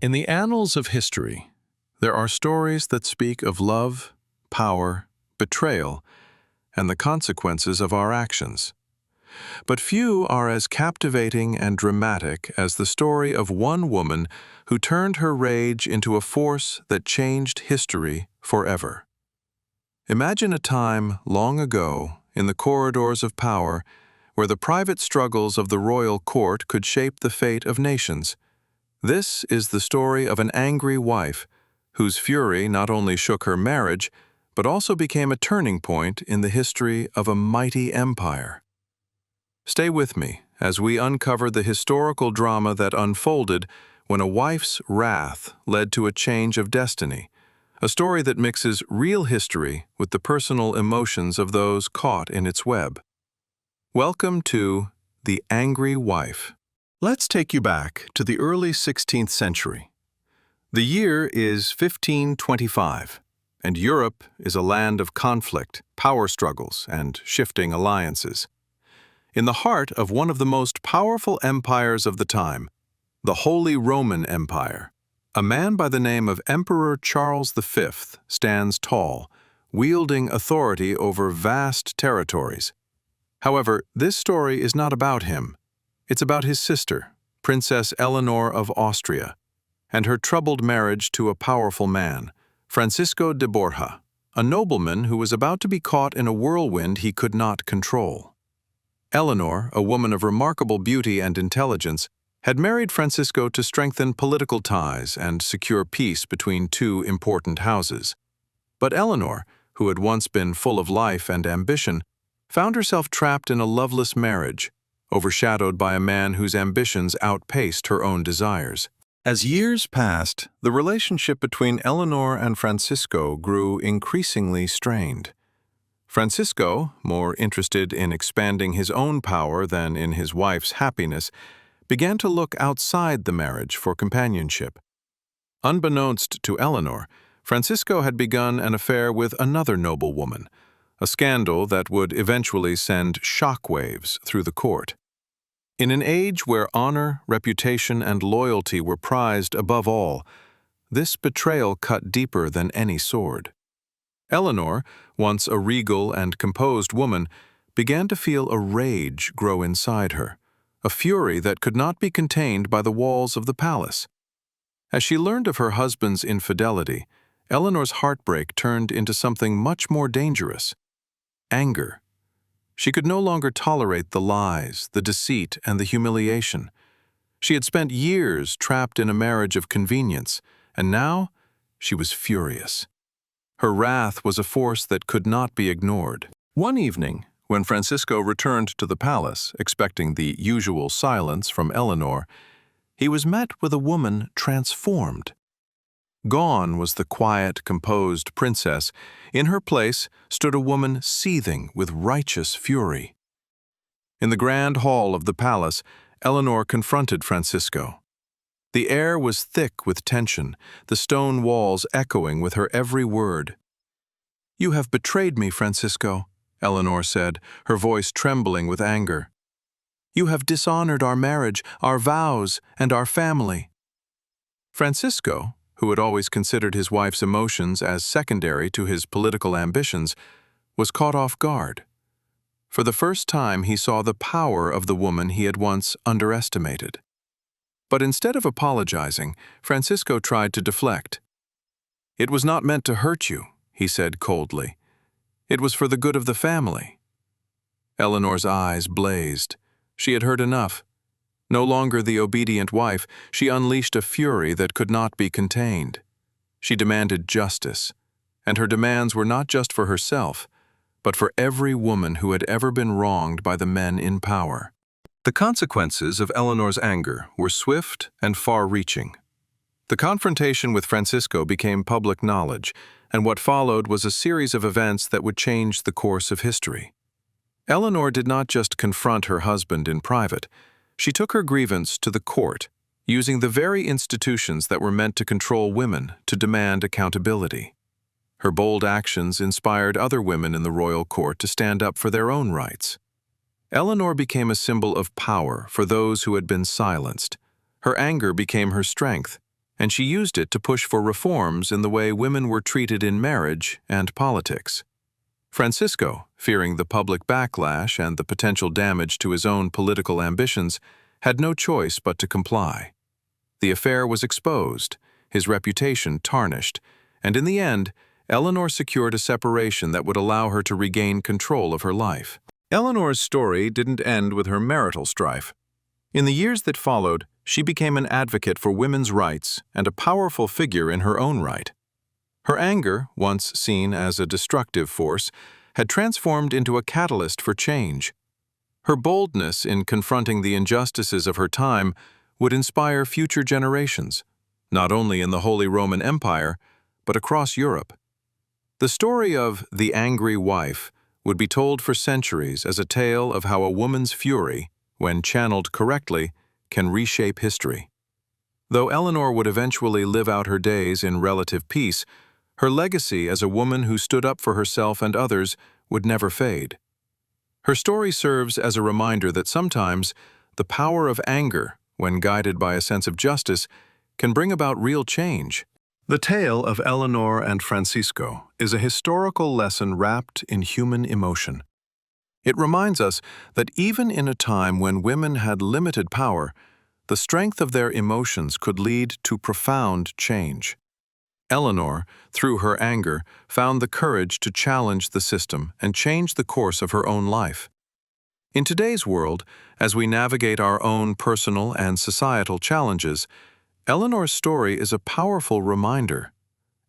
In the annals of history, there are stories that speak of love, power, betrayal, and the consequences of our actions. But few are as captivating and dramatic as the story of one woman who turned her rage into a force that changed history forever. Imagine a time long ago, in the corridors of power, where the private struggles of the royal court could shape the fate of nations. This is the story of an angry wife, whose fury not only shook her marriage, but also became a turning point in the history of a mighty empire. Stay with me as we uncover the historical drama that unfolded when a wife's wrath led to a change of destiny, a story that mixes real history with the personal emotions of those caught in its web. Welcome to The Angry Wife. Let's take you back to the early 16th century. The year is 1525, and Europe is a land of conflict, power struggles, and shifting alliances. In the heart of one of the most powerful empires of the time, the Holy Roman Empire, a man by the name of Emperor Charles V stands tall, wielding authority over vast territories. However, this story is not about him. It's about his sister, Princess Eleanor of Austria, and her troubled marriage to a powerful man, Francisco de Borja, a nobleman who was about to be caught in a whirlwind he could not control. Eleanor, a woman of remarkable beauty and intelligence, had married Francisco to strengthen political ties and secure peace between two important houses. But Eleanor, who had once been full of life and ambition, found herself trapped in a loveless marriage, overshadowed by a man whose ambitions outpaced her own desires. As years passed, the relationship between Eleanor and Francisco grew increasingly strained. Francisco, more interested in expanding his own power than in his wife's happiness, began to look outside the marriage for companionship. Unbeknownst to Eleanor, Francisco had begun an affair with another noblewoman, a scandal that would eventually send shockwaves through the court. In an age where honor, reputation, and loyalty were prized above all, this betrayal cut deeper than any sword. Eleanor, once a regal and composed woman, began to feel a rage grow inside her, a fury that could not be contained by the walls of the palace. As she learned of her husband's infidelity, Eleanor's heartbreak turned into something much more dangerous: anger. She could no longer tolerate the lies, the deceit, and the humiliation. She had spent years trapped in a marriage of convenience, and now she was furious. Her wrath was a force that could not be ignored. One evening, when Francisco returned to the palace, expecting the usual silence from Eleanor, he was met with a woman transformed. Gone was the quiet, composed princess. In her place stood a woman seething with righteous fury. In the grand hall of the palace, Eleanor confronted Francisco. The air was thick with tension, the stone walls echoing with her every word. "You have betrayed me, Francisco," Eleanor said, her voice trembling with anger. "You have dishonored our marriage, our vows, and our family." Francisco, who had always considered his wife's emotions as secondary to his political ambitions, was caught off guard. For the first time, he saw the power of the woman he had once underestimated. But instead of apologizing, Francisco tried to deflect. "It was not meant to hurt you," he said coldly. "It was for the good of the family." Eleanor's eyes blazed. She had heard enough. No longer the obedient wife, she unleashed a fury that could not be contained. She demanded justice, and her demands were not just for herself, but for every woman who had ever been wronged by the men in power. The consequences of Eleanor's anger were swift and far-reaching. The confrontation with Francisco became public knowledge, and what followed was a series of events that would change the course of history. Eleanor did not just confront her husband in private. She took her grievance to the court, using the very institutions that were meant to control women to demand accountability. Her bold actions inspired other women in the royal court to stand up for their own rights. Eleanor became a symbol of power for those who had been silenced. Her anger became her strength, and she used it to push for reforms in the way women were treated in marriage and politics. Francisco, fearing the public backlash and the potential damage to his own political ambitions, had no choice but to comply. The affair was exposed, his reputation tarnished, and in the end, Eleanor secured a separation that would allow her to regain control of her life. Eleanor's story didn't end with her marital strife. In the years that followed, she became an advocate for women's rights and a powerful figure in her own right. Her anger, once seen as a destructive force, had transformed into a catalyst for change. Her boldness in confronting the injustices of her time would inspire future generations, not only in the Holy Roman Empire, but across Europe. The story of the angry wife would be told for centuries as a tale of how a woman's fury, when channeled correctly, can reshape history. Though Eleanor would eventually live out her days in relative peace, her legacy as a woman who stood up for herself and others would never fade. Her story serves as a reminder that sometimes the power of anger, when guided by a sense of justice, can bring about real change. The tale of Eleanor and Francisco is a historical lesson wrapped in human emotion. It reminds us that even in a time when women had limited power, the strength of their emotions could lead to profound change. Eleanor, through her anger, found the courage to challenge the system and change the course of her own life. In today's world, as we navigate our own personal and societal challenges, Eleanor's story is a powerful reminder.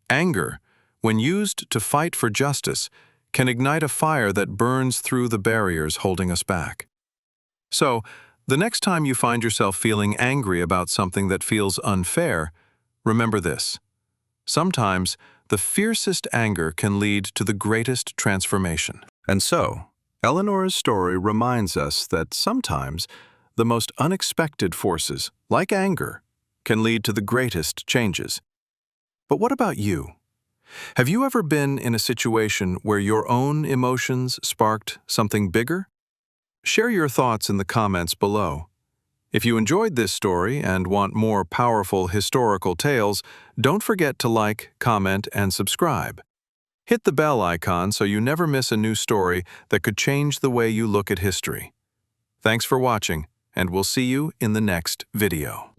Anger, when used to fight for justice, can ignite a fire that burns through the barriers holding us back. So, the next time you find yourself feeling angry about something that feels unfair, remember this. Sometimes, the fiercest anger can lead to the greatest transformation. And so, Eleanor's story reminds us that sometimes the most unexpected forces, like anger, can lead to the greatest changes. But what about you? Have you ever been in a situation where your own emotions sparked something bigger? Share your thoughts in the comments below. If you enjoyed this story and want more powerful historical tales, don't forget to like, comment, and subscribe. Hit the bell icon so you never miss a new story that could change the way you look at history. Thanks for watching, and we'll see you in the next video.